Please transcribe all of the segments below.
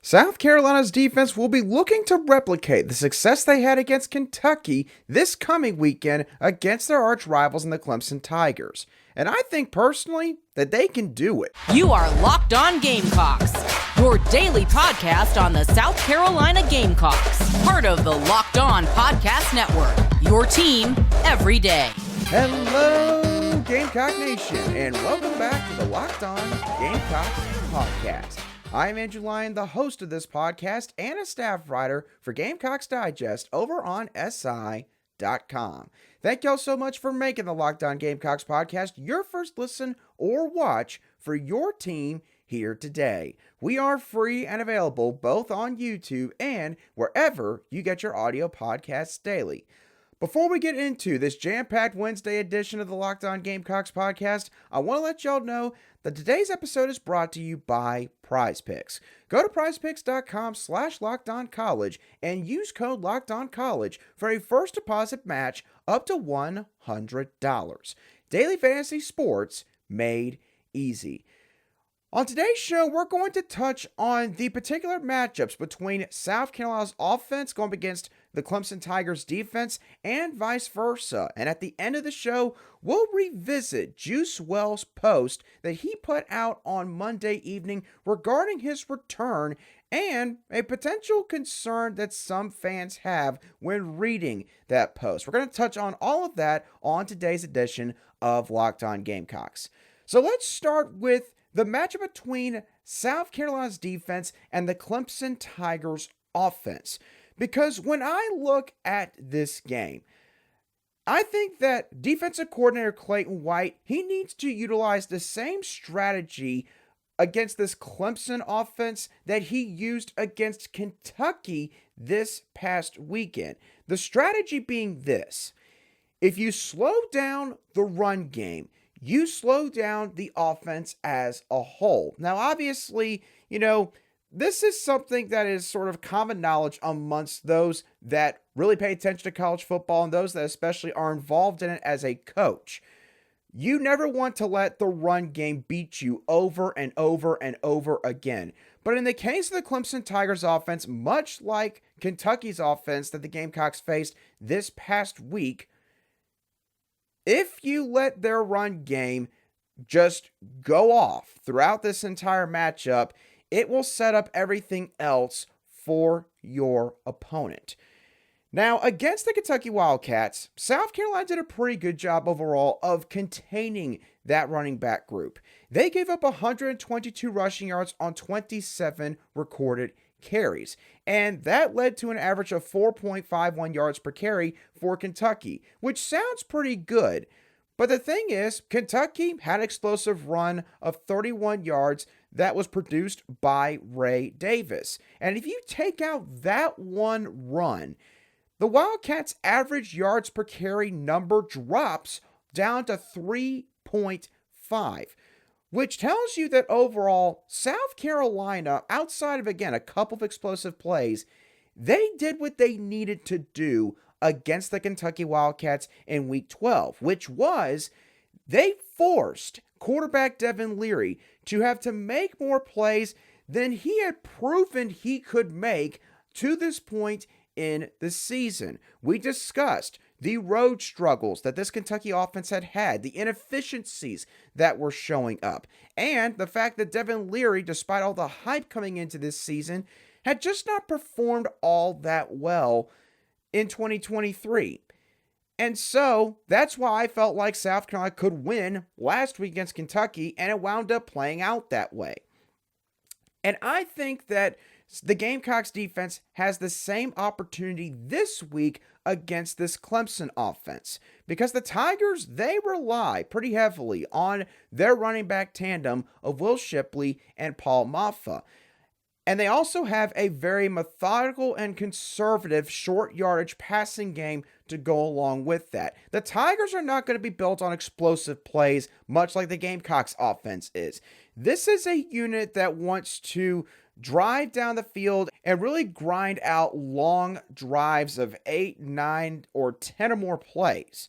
South Carolina's defense will be looking to replicate the success they had against Kentucky this coming weekend against their arch rivals in the Clemson Tigers. And I think personally that they can do it. You are Locked On Gamecocks, your daily podcast on the South Carolina Gamecocks, part of the Locked On Podcast Network, your team every day. Hello, Gamecock Nation, and welcome back to the Locked On Gamecocks podcast. I'm Antwane, the host of this podcast and a staff writer for Gamecocks Digest over on SI.com. Thank y'all so much for making the Locked On Gamecocks podcast your first listen or watch for your team here today. We are free and available both on YouTube and wherever you get your audio podcasts daily. Before we get into this jam-packed Wednesday edition of the Locked On Gamecocks podcast, I want to let y'all know that today's episode is brought to you by PrizePicks. Go to prizepicks.com/LockedOnCollege and use code LockedOnCollege for a first deposit match up to $100. Daily fantasy sports made easy. On today's show, we're going to touch on the particular matchups between South Carolina's offense going up against the Clemson Tigers defense and vice versa. And at the end of the show, we'll revisit Juice Wells' post that he put out on Monday evening regarding his return and a potential concern that some fans have when reading that post. We're going to touch on all of that on today's edition of Locked On Gamecocks. So let's start with the matchup between South Carolina's defense and the Clemson Tigers offense. Because when I look at this game, I think that defensive coordinator Clayton White, he needs to utilize the same strategy against this Clemson offense that he used against Kentucky this past weekend. The strategy being this: if you slow down the run game, you slow down the offense as a whole. Now, obviously, this is something that is sort of common knowledge amongst those that really pay attention to college football and those that especially are involved in it as a coach. You never want to let the run game beat you over and over and over again. But in the case of the Clemson Tigers offense, much like Kentucky's offense that the Gamecocks faced this past week, if you let their run game just go off throughout this entire matchup, it will set up everything else for your opponent. Now, against the Kentucky Wildcats, South Carolina did a pretty good job overall of containing that running back group. They gave up 122 rushing yards on 27 recorded carries, and that led to an average of 4.51 yards per carry for Kentucky, which sounds pretty good. But the thing is, Kentucky had an explosive run of 31 yards that was produced by Ray Davis. And if you take out that one run, the Wildcats' average yards per carry number drops down to 3.5, which tells you that overall, South Carolina, outside of, again, a couple of explosive plays, they did what they needed to do against the Kentucky Wildcats in Week 12, which was they forced quarterback Devin Leary to have to make more plays than he had proven he could make to this point in the season. We discussed the road struggles that this Kentucky offense had, the inefficiencies that were showing up, and the fact that Devin Leary, despite all the hype coming into this season, had just not performed all that well in 2023. And so that's why I felt like South Carolina could win last week against Kentucky, and it wound up playing out that way. And I think that the Gamecocks defense has the same opportunity this week against this Clemson offense, because the Tigers, they rely pretty heavily on their running back tandem of Will Shipley and Paul Maffa. And they also have a very methodical and conservative short yardage passing game to go along with that. The Tigers are not going to be built on explosive plays, much like the Gamecocks offense is. This is a unit that wants to drive down the field and really grind out long drives of 8, 9, or 10 or more plays.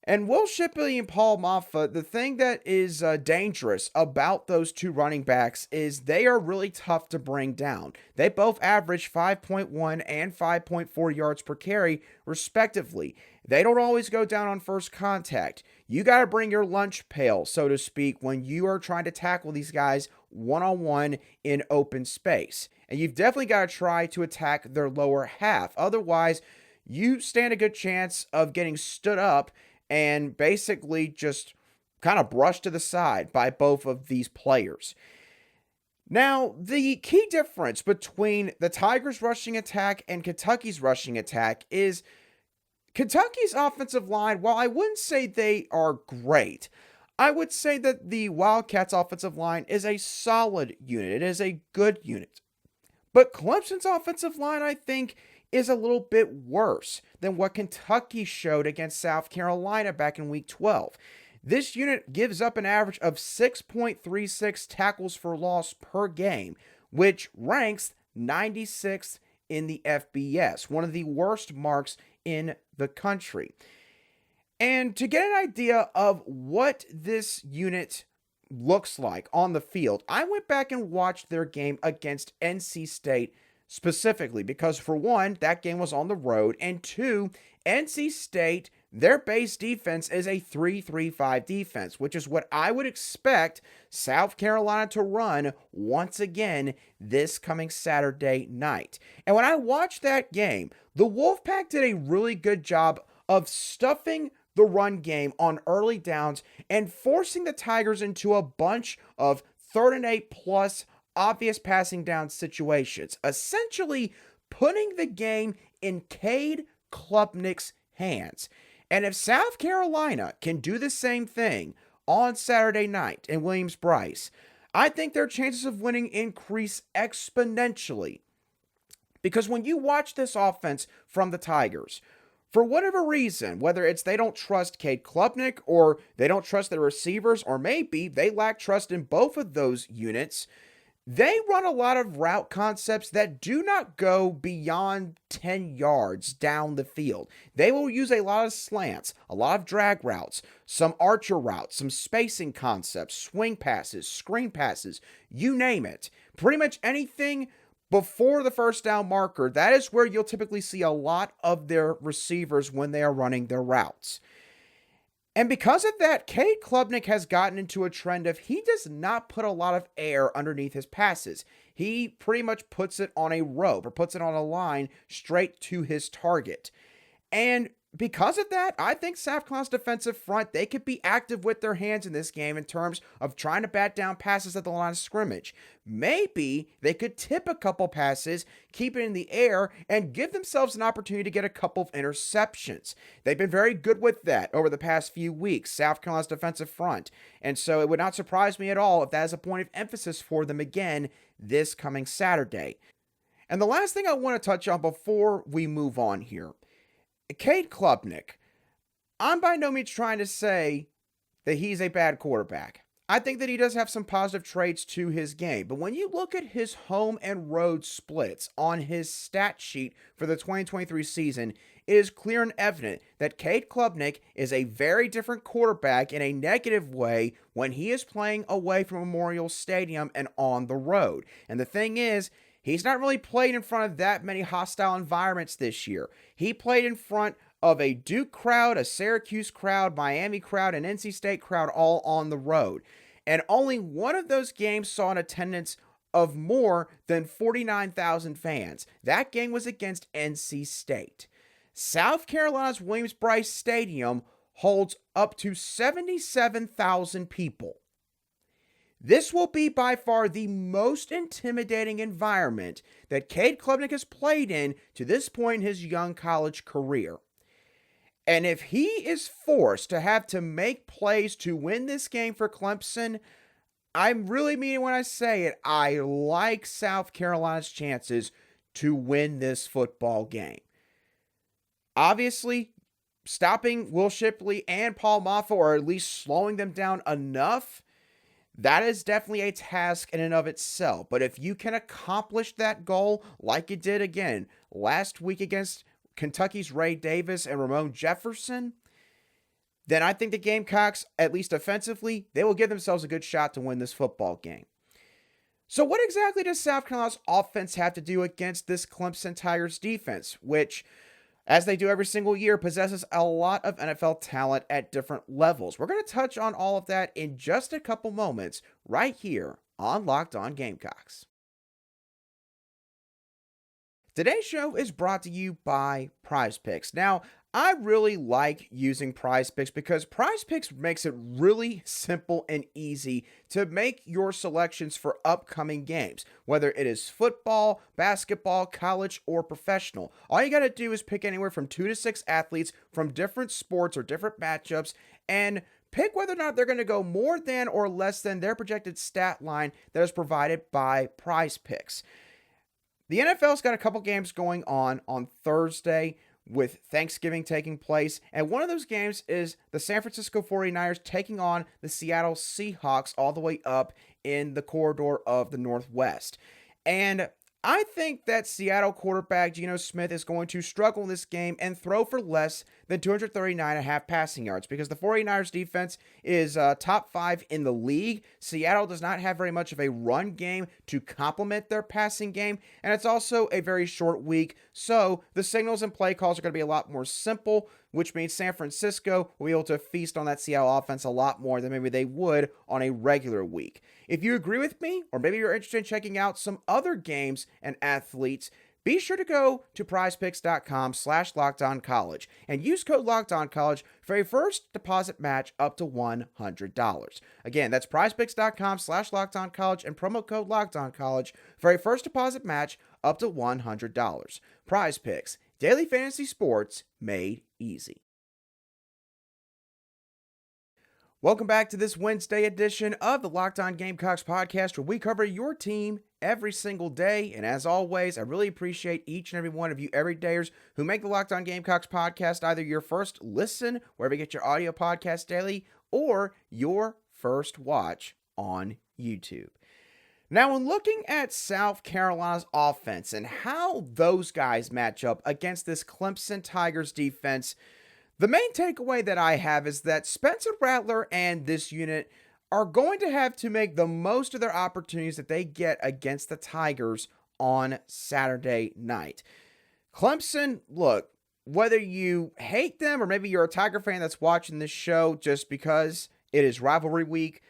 And Will Shipley and Paul Maffa, the thing that is dangerous about those two running backs is they are really tough to bring down. They both average 5.1 and 5.4 yards per carry, respectively. They don't always go down on first contact. You got to bring your lunch pail, so to speak, when you are trying to tackle these guys one-on-one in open space. And you've definitely got to try to attack their lower half. Otherwise, you stand a good chance of getting stood up and basically just kind of brushed to the side by both of these players. Now, the key difference between the Tigers' rushing attack and Kentucky's rushing attack is Kentucky's offensive line, while I wouldn't say they are great, I would say that the Wildcats' offensive line is a solid unit. It is a good unit. But Clemson's offensive line, I think, is a little bit worse than what Kentucky showed against South Carolina back in Week 12. This unit gives up an average of 6.36 tackles for loss per game, which ranks 96th in the FBS, one of the worst marks in the country. And to get an idea of what this unit looks like on the field, I went back and watched their game against NC State specifically because, for one, that game was on the road, and two, NC State, their base defense is a 3-3-5 defense, which is what I would expect South Carolina to run once again this coming Saturday night. And when I watched that game, the Wolfpack did a really good job of stuffing the run game on early downs and forcing the Tigers into a bunch of 3rd and 8 plus obvious passing down situations, essentially putting the game in Cade Klubnik's hands. And if South Carolina can do the same thing on Saturday night in Williams-Brice, I think their chances of winning increase exponentially. Because when you watch this offense from the Tigers, for whatever reason, whether it's they don't trust Cade Klubnik or they don't trust their receivers, or maybe they lack trust in both of those units, they run a lot of route concepts that do not go beyond 10 yards down the field. They will use a lot of slants, a lot of drag routes, some archer routes, some spacing concepts, swing passes, screen passes, you name it. Pretty much anything before the first down marker, that is where you'll typically see a lot of their receivers when they are running their routes. And because of that, Cade Klubnik has gotten into a trend of he does not put a lot of air underneath his passes. He pretty much puts it on a rope or puts it on a line straight to his target. And because of that, I think South Carolina's defensive front, they could be active with their hands in this game in terms of trying to bat down passes at the line of scrimmage. Maybe they could tip a couple passes, keep it in the air, and give themselves an opportunity to get a couple of interceptions. They've been very good with that over the past few weeks, South Carolina's defensive front. And so it would not surprise me at all if that is a point of emphasis for them again this coming Saturday. And the last thing I want to touch on before we move on here, Cade Klubnik, I'm by no means trying to say that he's a bad quarterback. I think that he does have some positive traits to his game, but when you look at his home and road splits on his stat sheet for the 2023 season, it is clear and evident that Cade Klubnik is a very different quarterback in a negative way when he is playing away from Memorial Stadium and on the road. And the thing is, he's not really played in front of that many hostile environments this year. He played in front of a Duke crowd, a Syracuse crowd, Miami crowd, and NC State crowd all on the road. And only one of those games saw an attendance of more than 49,000 fans. That game was against NC State. South Carolina's Williams-Brice Stadium holds up to 77,000 people. This will be by far the most intimidating environment that Cade Klubnik has played in to this point in his young college career. And if he is forced to have to make plays to win this game for Clemson, I'm really meaning when I say it, I like South Carolina's chances to win this football game. Obviously, stopping Will Shipley and Paul Maffa, or at least slowing them down enough, that is definitely a task in and of itself. But if you can accomplish that goal like you did again last week against Kentucky's Ray Davis and Ramon Jefferson, then I think the Gamecocks, at least offensively, they will give themselves a good shot to win this football game. So what exactly does South Carolina's offense have to do against this Clemson Tigers defense, which, as they do every single year, possesses a lot of NFL talent at different levels? We're going to touch on all of that in just a couple moments right here on Locked On Gamecocks. Today's show is brought to you by Prize Picks. Now, I really like using Prize Picks because Prize Picks makes it really simple and easy to make your selections for upcoming games, whether it is football, basketball, college, or professional. All you got to do is pick anywhere from 2 to 6 athletes from different sports or different matchups and pick whether or not they're going to go more than or less than their projected stat line that is provided by Prize Picks. The NFL's got a couple games going on Thursday with Thanksgiving taking place, and one of those games is the San Francisco 49ers taking on the Seattle Seahawks all the way up in the corridor of the Northwest. And I think that Seattle quarterback Geno Smith is going to struggle in this game and throw for less than 239.5 passing yards because the 49ers defense is top 5 in the league. Seattle does not have very much of a run game to complement their passing game, and it's also a very short week, so the signals and play calls are going to be a lot more simple, which means San Francisco will be able to feast on that Seattle offense a lot more than maybe they would on a regular week. If you agree with me, or maybe you're interested in checking out some other games and athletes, be sure to go to prizepicks.com/lockedoncollege and use code LOCKEDONCollege for a first deposit match up to $100. Again, that's prizepicks.com/lockedoncollege and promo code LOCKEDONCollege for a first deposit match up to $100. Prize Picks, daily fantasy sports made easy. Welcome back to this Wednesday edition of the Locked On Gamecocks podcast, where we cover your team every single day. And as always, I really appreciate each and every one of you everydayers who make the Locked On Gamecocks podcast either your first listen, wherever you get your audio podcast daily, or your first watch on YouTube. Now, when looking at South Carolina's offense and how those guys match up against this Clemson Tigers defense, the main takeaway that I have is that Spencer Rattler and this unit are going to have to make the most of their opportunities that they get against the Tigers on Saturday night. Clemson, look, whether you hate them or maybe you're a Tiger fan that's watching this show just because it is rivalry week,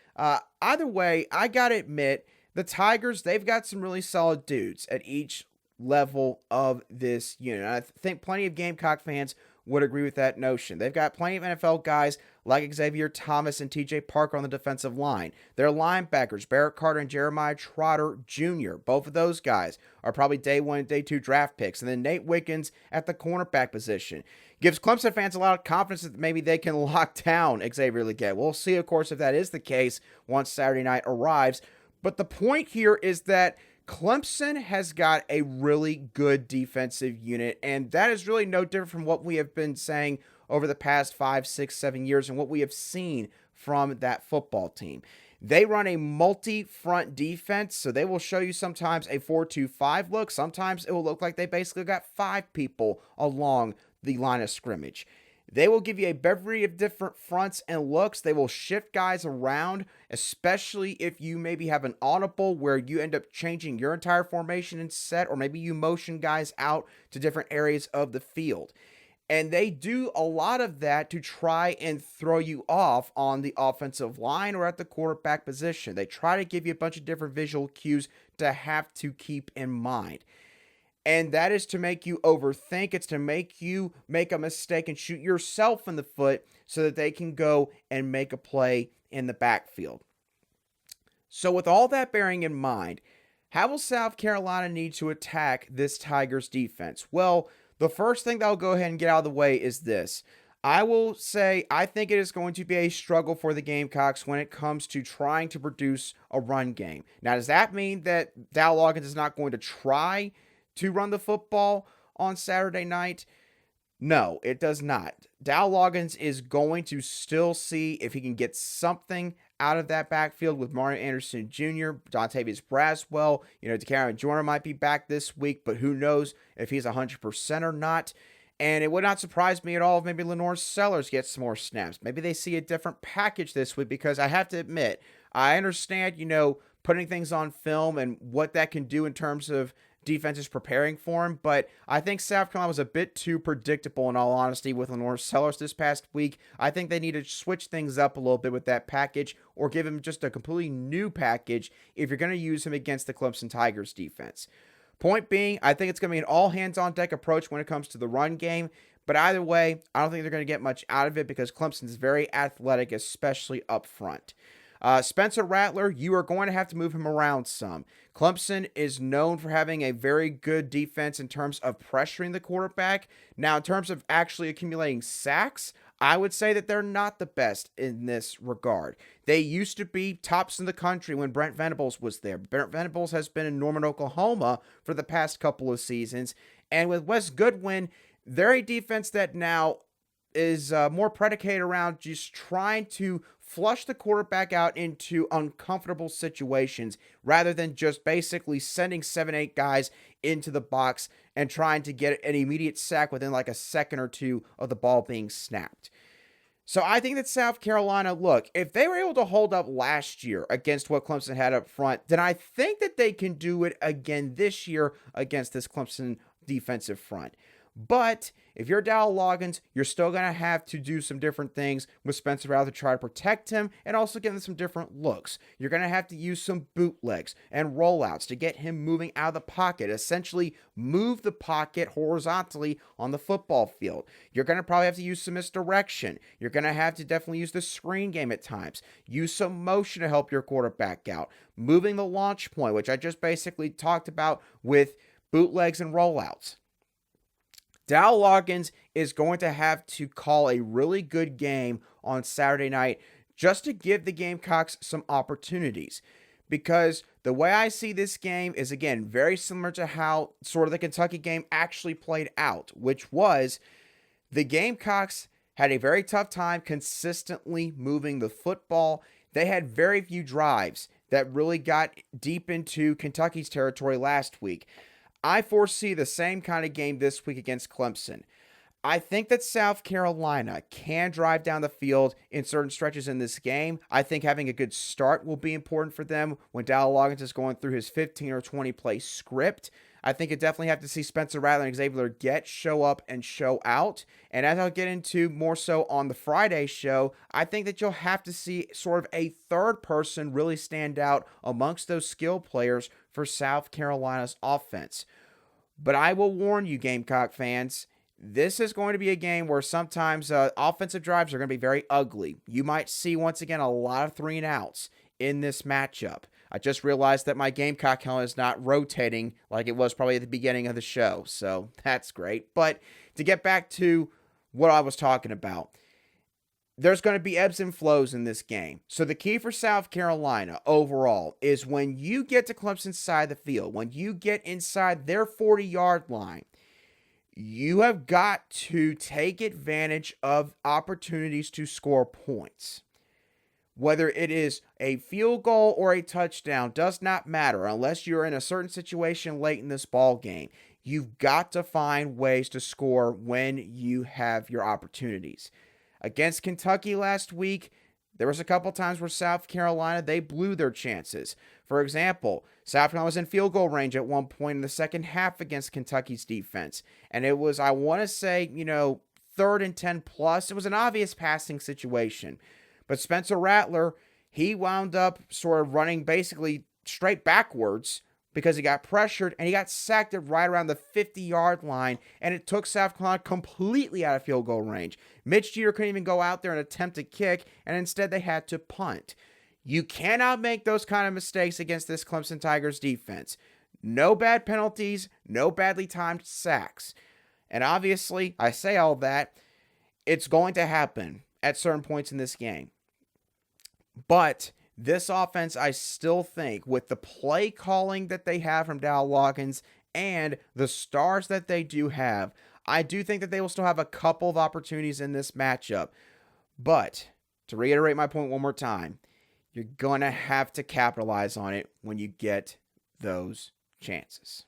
either way, I gotta admit, the Tigers, they've got some really solid dudes at each level of this unit. I think plenty of Gamecock fans would agree with that notion. They've got plenty of NFL guys like Xavier Thomas and TJ Parker on the defensive line. Their linebackers, Barrett Carter and Jeremiah Trotter Jr., both of those guys are probably day 1 and day 2 draft picks. And then Nate Wiggins at the cornerback position. Gives Clemson fans a lot of confidence that maybe they can lock down Xavier Legette. We'll see, of course, if that is the case once Saturday night arrives. But the point here is that Clemson has got a really good defensive unit, and that is really no different from what we have been saying over the past 5, 6, 7 years and what we have seen from that football team. They run a multi-front defense, so they will show you sometimes a 4-2-5 look. Sometimes it will look like they basically got 5 people along the line of scrimmage. They will give you a bevy of different fronts and looks. They will shift guys around, especially if you maybe have an audible where you end up changing your entire formation and set, or maybe you motion guys out to different areas of the field. And they do a lot of that to try and throw you off on the offensive line or at the quarterback position. They try to give you a bunch of different visual cues to have to keep in mind. And that is to make you overthink. It's to make you make a mistake and shoot yourself in the foot so that they can go and make a play in the backfield. So with all that bearing in mind, how will South Carolina need to attack this Tigers defense? Well, the first thing that I'll go ahead and get out of the way is this. I will say I think it is going to be a struggle for the Gamecocks when it comes to trying to produce a run game. Now, does that mean that Dow Loggins is not going to try to run the football on Saturday night? No, it does not. Dow Loggins is going to still see if he can get something out of that backfield with Mario Anderson Jr., Dontavius Braswell. De'Aaron Jordan might be back this week, but who knows if he's 100% or not. And it would not surprise me at all if maybe Lenore Sellers gets some more snaps. Maybe they see a different package this week, because I have to admit, I understand, putting things on film and what that can do in terms of defenses preparing for him, but I think South Carolina was a bit too predictable, in all honesty, with Lenore Sellers this past week. I think they need to switch things up a little bit with that package, or give him just a completely new package if you're going to use him against the Clemson Tigers defense. Point being, I think it's going to be an all-hands-on-deck approach when it comes to the run game, but either way, I don't think they're going to get much out of it, because Clemson's very athletic, especially up front. Spencer Rattler, you are going to have to move him around some. Clemson is known for having a very good defense in terms of pressuring the quarterback. Now, in terms of actually accumulating sacks, I would say that they're not the best in this regard. They used to be tops in the country when Brent Venables was there. Brent Venables has been in Norman, Oklahoma for the past couple of seasons. And with Wes Goodwin, they're a defense that now is more predicated around just trying to flush the quarterback out into uncomfortable situations, rather than just basically sending 7-8 guys into the box and trying to get an immediate sack within like a second or two of the ball being snapped. So I think that South Carolina, look, if they were able to hold up last year against what Clemson had up front, then I think that they can do it again this year against this Clemson defensive front. But if you're Dowell Loggins, you're still going to have to do some different things with Spencer Rattler to try to protect him and also give him some different looks. You're going to have to use some bootlegs and rollouts to get him moving out of the pocket, essentially move the pocket horizontally on the football field. You're going to probably have to use some misdirection. You're going to have to definitely use the screen game at times. Use some motion to help your quarterback out. Moving the launch point, which I just basically talked about with bootlegs and rollouts. Dowell Loggins is going to have to call a really good game on Saturday night just to give the Gamecocks some opportunities. Because the way I see this game is, again, very similar to how sort of the Kentucky game actually played out, which was the Gamecocks had a very tough time consistently moving the football. They had very few drives that really got deep into Kentucky's territory last week. I foresee the same kind of game this week against Clemson. I think that South Carolina can drive down the field in certain stretches in this game. I think having a good start will be important for them when Dowell Loggins is going through his 15 or 20 play script. I think you definitely have to see Spencer Rattler and Xavier Legette show up and show out. And as I'll get into more so on the Friday show, I think that you'll have to see sort of a third person really stand out amongst those skill players for South Carolina's offense. But I will warn you, Gamecock fans, this is going to be a game where sometimes offensive drives are going to be very ugly. You might see, once again, a lot of 3-and-outs in this matchup. I just realized that my Gamecock helmet is not rotating like it was probably at the beginning of the show, so that's great. But to get back to what I was talking about, there's going to be ebbs and flows in this game. So the key for South Carolina overall is when you get to Clemson's side of the field, when you get inside their 40-yard line, you have got to take advantage of opportunities to score points. Whether it is a field goal or a touchdown does not matter unless you're in a certain situation late in this ball game. You've got to find ways to score when you have your opportunities. Against Kentucky last week, there was a couple times where South Carolina, they blew their chances. For example, South Carolina was in field goal range at one point in the second half against Kentucky's defense. And it was, I want to say, 3rd and 10 plus. It was an obvious passing situation. But Spencer Rattler, he wound up sort of running basically straight backwards because he got pressured, and he got sacked at right around the 50-yard line, and it took South Carolina completely out of field goal range. Mitch Jeter couldn't even go out there and attempt a kick, and instead they had to punt. You cannot make those kind of mistakes against this Clemson Tigers defense. No bad penalties, no badly timed sacks. And obviously, I say all that, it's going to happen at certain points in this game. But this offense, I still think, with the play calling that they have from Dowell Loggins and the stars that they do have, I do think that they will still have a couple of opportunities in this matchup. But, to reiterate my point one more time, you're going to have to capitalize on it when you get those chances.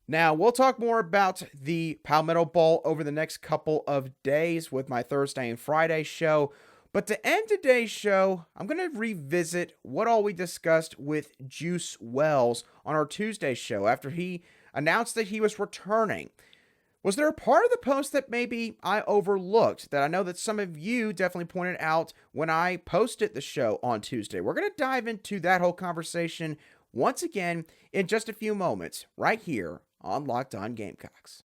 Now, we'll talk more about the Palmetto Bowl over the next couple of days with my Thursday and Friday show. But to end today's show, I'm going to revisit what all we discussed with Juice Wells on our Tuesday show after he announced that he was returning. Was there a part of the post that maybe I overlooked that I know that some of you definitely pointed out when I posted the show on Tuesday? We're going to dive into that whole conversation once again in just a few moments right here on Locked On Gamecocks.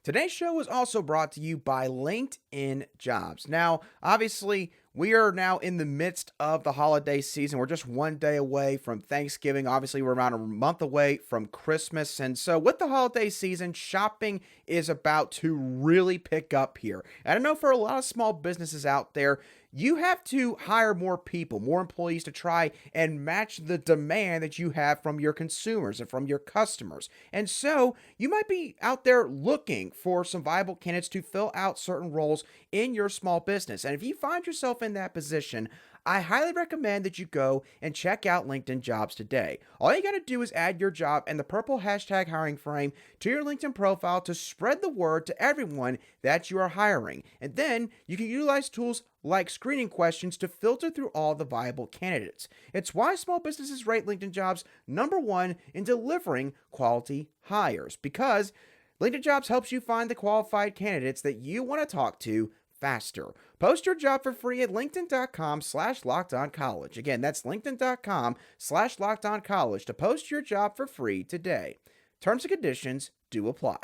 Today's show is also brought to you by LinkedIn Jobs. Now, obviously, we are now in the midst of the holiday season. We're just one day away from Thanksgiving. Obviously, we're around a month away from Christmas. And so with the holiday season, shopping is about to really pick up here. And I know for a lot of small businesses out there, you have to hire more people, more employees to try and match the demand that you have from your consumers and from your customers. And so you might be out there looking for some viable candidates to fill out certain roles in your small business. And if you find yourself in that position, I highly recommend that you go and check out LinkedIn Jobs today. All you got to do is add your job and the purple hashtag hiring frame to your LinkedIn profile to spread the word to everyone that you are hiring. And then you can utilize tools like screening questions to filter through all the viable candidates. It's why small businesses rate LinkedIn Jobs #1 in delivering quality hires, because LinkedIn Jobs helps you find the qualified candidates that you want to talk to faster. Post your job for free at linkedin.com/lockedoncollege. Again, that's linkedin.com/lockedoncollege to post your job for free today. Terms and conditions do apply.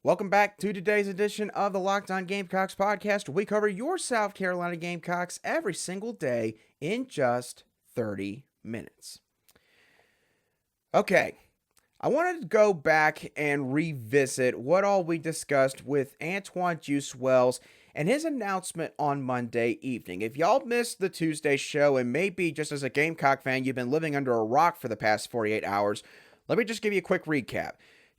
Welcome back to today's edition of the Locked On Gamecocks podcast, where we cover your South Carolina Gamecocks every single day in just 30 minutes. Okay. I wanted to go back and revisit what all we discussed with Antwane Juice Wells and his announcement on Monday evening. If y'all missed the Tuesday show, and maybe just as a Gamecock fan, you've been living under a rock for the past 48 hours, let me just give you a quick recap.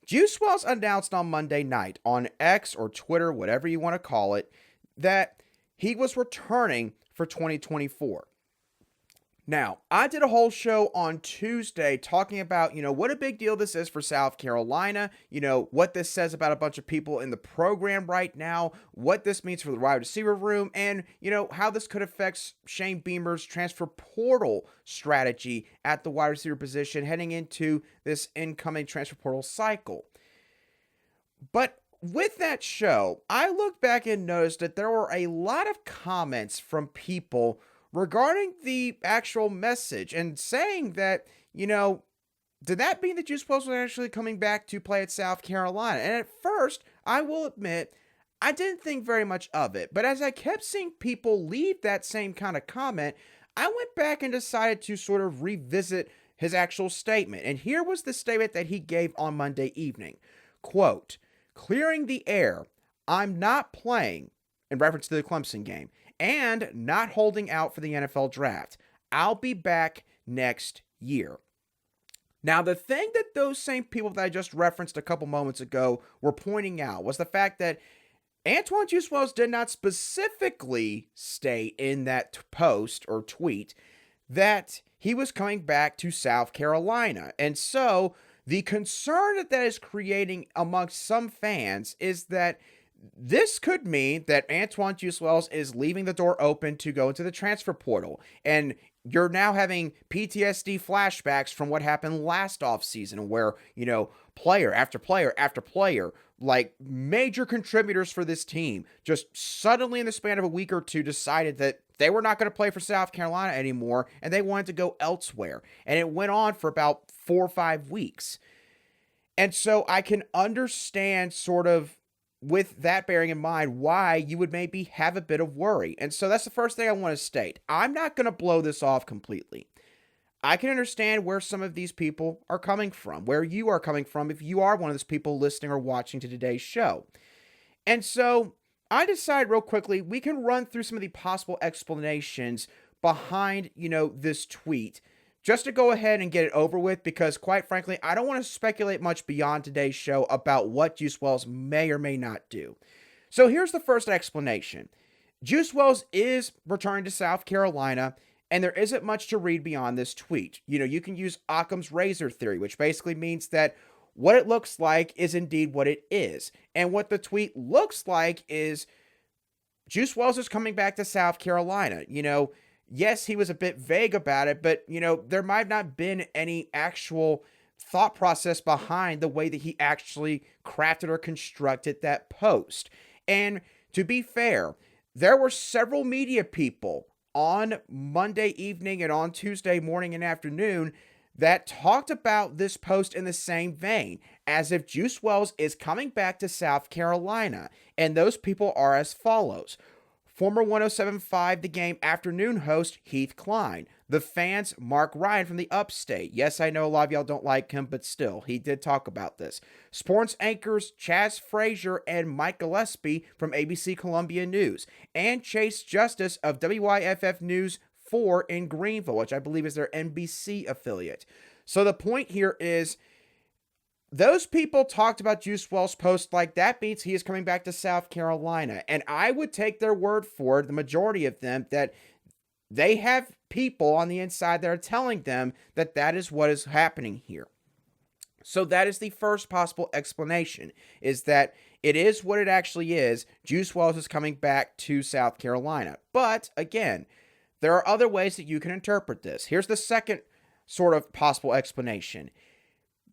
Juice Wells announced on Monday night on X or Twitter, whatever you want to call it, that he was returning for 2024. Now, I did a whole show on Tuesday talking about, what a big deal this is for South Carolina, what this says about a bunch of people in the program right now, what this means for the wide receiver room, and, how this could affect Shane Beamer's transfer portal strategy at the wide receiver position heading into this incoming transfer portal cycle. But with that show, I looked back and noticed that there were a lot of comments from people regarding the actual message and saying that, did that mean that Juice Wells was actually coming back to play at South Carolina? And at first, I will admit, I didn't think very much of it. But as I kept seeing people leave that same kind of comment, I went back and decided to sort of revisit his actual statement. And here was the statement that he gave on Monday evening. Quote, "Clearing the air, I'm not playing," in reference to the Clemson game, "and not holding out for the NFL draft. I'll be back next year." Now, the thing that those same people that I just referenced a couple moments ago were pointing out was the fact that Antwane Juice Wells did not specifically state in that post or tweet that he was coming back to South Carolina. And so the concern that is creating amongst some fans is that this could mean that Antwane Juice Wells is leaving the door open to go into the transfer portal. And you're now having PTSD flashbacks from what happened last offseason where, player after player after player, like major contributors for this team, just suddenly in the span of a week or two decided that they were not going to play for South Carolina anymore and they wanted to go elsewhere. And it went on for about 4 or 5 weeks. And so I can understand sort of, with that bearing in mind, why you would maybe have a bit of worry. And so that's the first thing I want to state. I'm not going to blow this off completely. I can understand where some of these people are coming from, where you are coming from if you are one of those people listening or watching to today's show. And so I decided real quickly, we can run through some of the possible explanations behind, this tweet, just to go ahead and get it over with, because quite frankly, I don't want to speculate much beyond today's show about what Juice Wells may or may not do. So here's the first explanation. Juice Wells is returning to South Carolina And there isn't much to read beyond this tweet. You can use Occam's razor theory, which basically means that what it looks like is indeed what it is. And what the tweet looks like is Juice Wells is coming back to South Carolina. Yes, he was a bit vague about it, but, there might not have been any actual thought process behind the way that he actually crafted or constructed that post. And to be fair, there were several media people on Monday evening and on Tuesday morning and afternoon that talked about this post in the same vein, as if Juice Wells is coming back to South Carolina. And those people are as follows. Former 107.5 The Game afternoon host Heath Klein. The Fans, Mark Ryan from the Upstate. Yes, I know a lot of y'all don't like him, but still, he did talk about this. Sports anchors Chaz Frazier and Mike Gillespie from ABC Columbia News. And Chase Justice of WYFF News 4 in Greenville, which I believe is their NBC affiliate. So the point here is, those people talked about Juice Wells' post like that means he is coming back to South Carolina. And I would take their word for it, the majority of them, that they have people on the inside that are telling them that that is what is happening here. So that is the first possible explanation, is that it is what it actually is. Juice Wells is coming back to South Carolina. But again, there are other ways that you can interpret this. Here's the second sort of possible explanation.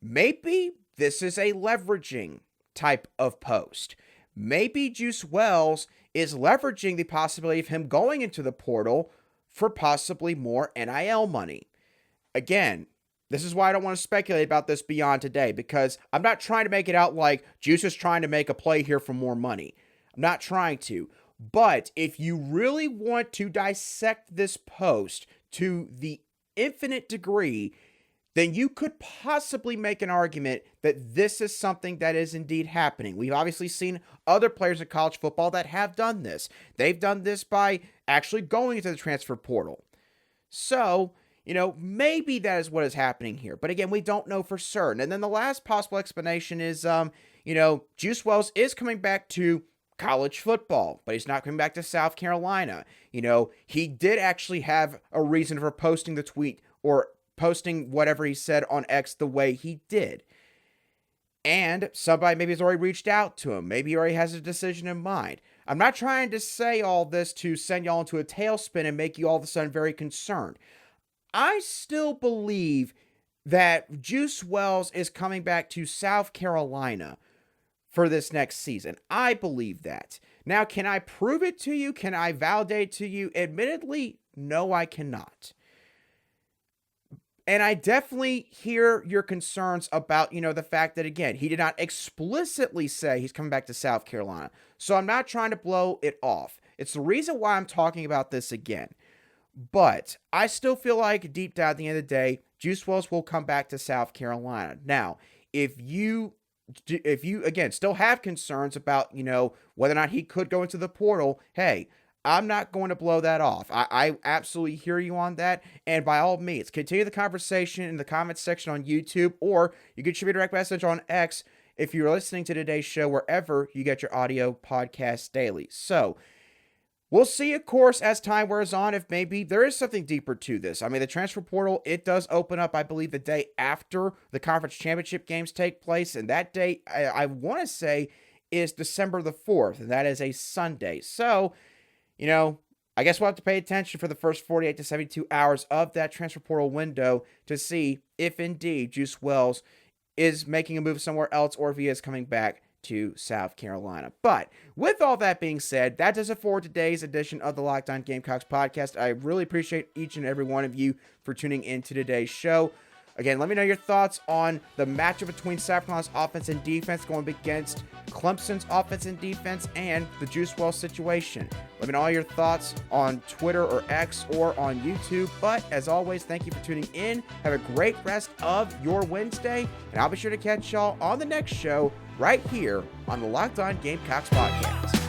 Maybe this is a leveraging type of post. Maybe Juice Wells is leveraging the possibility of him going into the portal for possibly more NIL money. Again, this is why I don't want to speculate about this beyond today, because I'm not trying to make it out like Juice is trying to make a play here for more money. I'm not trying to. But if you really want to dissect this post to the infinite degree, then you could possibly make an argument that this is something that is indeed happening. We've obviously seen other players in college football that have done this. They've done this by actually going into the transfer portal. So, maybe that is what is happening here. But again, we don't know for certain. And then the last possible explanation is, Juice Wells is coming back to college football, but he's not coming back to South Carolina. He did actually have a reason for posting the tweet or posting whatever he said on X the way he did. And somebody maybe has already reached out to him. Maybe he already has a decision in mind. I'm not trying to say all this to send y'all into a tailspin and make you all of a sudden very concerned. I still believe that Juice Wells is coming back to South Carolina for this next season. I believe that. Now, can I prove it to you? Can I validate to you? Admittedly, no, I cannot. And I definitely hear your concerns about, the fact that, again, he did not explicitly say he's coming back to South Carolina. So I'm not trying to blow it off. It's the reason why I'm talking about this again. But I still feel like deep down at the end of the day, Juice Wells will come back to South Carolina. Now, if you again still have concerns about, whether or not he could go into the portal, hey, I'm not going to blow that off. I absolutely hear you on that. And by all means, continue the conversation in the comments section on YouTube, or you can shoot me a direct message on X if you're listening to today's show, wherever you get your audio podcasts daily. So we'll see, of course, as time wears on, if maybe there is something deeper to this. I mean, the transfer portal, it does open up, I believe, the day after the conference championship games take place. And that date, I want to say, is December the 4th. And that is a Sunday. So, I guess we'll have to pay attention for the first 48 to 72 hours of that transfer portal window to see if indeed Juice Wells is making a move somewhere else or if he is coming back to South Carolina. But with all that being said, that does it for today's edition of the Locked On Gamecocks podcast. I really appreciate each and every one of you for tuning in to today's show. Again, let me know your thoughts on the matchup between South Carolina's offense and defense going against Clemson's offense and defense and the Juice Wells situation. Let me know all your thoughts on Twitter or X or on YouTube. But as always, thank you for tuning in. Have a great rest of your Wednesday, and I'll be sure to catch y'all on the next show right here on the Locked On Gamecocks podcast.